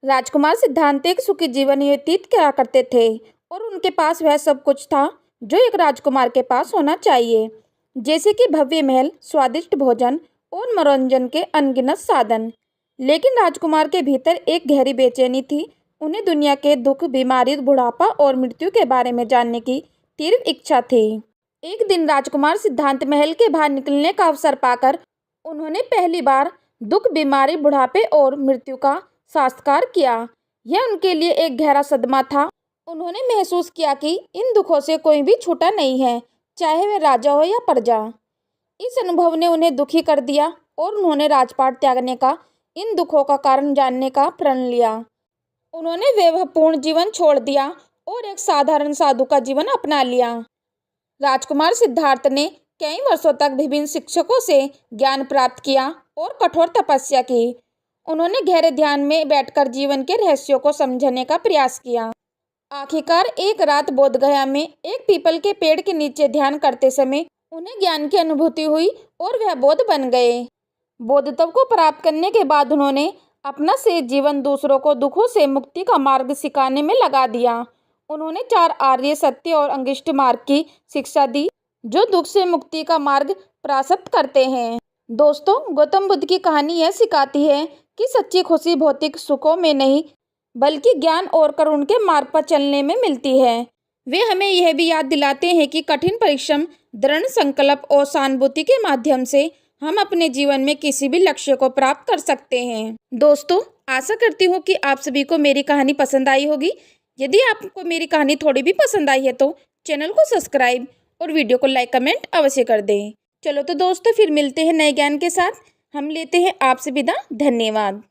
राजकुमार सिद्धांत एक सुखी जीवन व्यतीत करा करते थे और उनके पास वह सब कुछ था जो एक राजकुमार के पास होना चाहिए, जैसे कि भव्य महल, स्वादिष्ट भोजन और मनोरंजन के अनगिनत साधन। लेकिन राजकुमार के भीतर एक गहरी बेचैनी थी। उन्हें दुनिया के दुख, बीमारी, बुढ़ापा और मृत्यु के बारे में जानने की तीव्र इच्छा थी। एक दिन राजकुमार सिद्धांत महल के बाहर निकलने का अवसर पाकर उन्होंने पहली बार दुख, बीमारी, बुढ़ापे और मृत्यु का साक्षात्कार किया। यह उनके लिए एक गहरा सदमा था। उन्होंने महसूस किया कि इन दुखों से कोई भी छूटा नहीं है, चाहे वह राजा हो या प्रजा। इस अनुभव ने उन्हें दुखी कर दिया और उन्होंने राजपाट त्यागने का, इन दुखों का कारण जानने का प्रण लिया। उन्होंने वैभवपूर्ण जीवन छोड़ दिया और एक साधारण साधु का जीवन अपना लिया। राजकुमार सिद्धार्थ ने कई वर्षों तक विभिन्न शिक्षकों से ज्ञान प्राप्त किया और कठोर तपस्या की। उन्होंने गहरे ध्यान में बैठकर जीवन के रहस्यों को समझने का प्रयास किया। आखिरकार एक रात बोधगया में एक पीपल के पेड़ के नीचे ध्यान करते समय उन्हें ज्ञान की अनुभूति हुई और वह बोध बन गए। बोधत्व को प्राप्त करने के बाद उन्होंने अपना शेष जीवन दूसरों को दुखों से मुक्ति का मार्ग सिखाने में लगा दिया। उन्होंने 4 आर्य सत्य और अंगिष्ट मार्ग की शिक्षा दी, जो दुख से मुक्ति का मार्ग प्रशस्त करते हैं। दोस्तों, गौतम बुद्ध की कहानी यह सिखाती है कि सच्ची खुशी भौतिक सुखों में नहीं, बल्कि ज्ञान और करुण के मार्ग पर चलने में मिलती है। वे हमें यह भी याद दिलाते हैं कि कठिन परिश्रम, दृढ़ संकल्प और सहानुभूति के माध्यम से हम अपने जीवन में किसी भी लक्ष्य को प्राप्त कर सकते हैं। दोस्तों, आशा करती हूँ कि आप सभी को मेरी कहानी पसंद आई होगी। यदि आपको मेरी कहानी थोड़ी भी पसंद आई है तो चैनल को सब्सक्राइब और वीडियो को लाइक, कमेंट अवश्य कर दें। चलो तो दोस्तों, फिर मिलते हैं नए ज्ञान के साथ। हम लेते हैं आपसे विदा। धन्यवाद।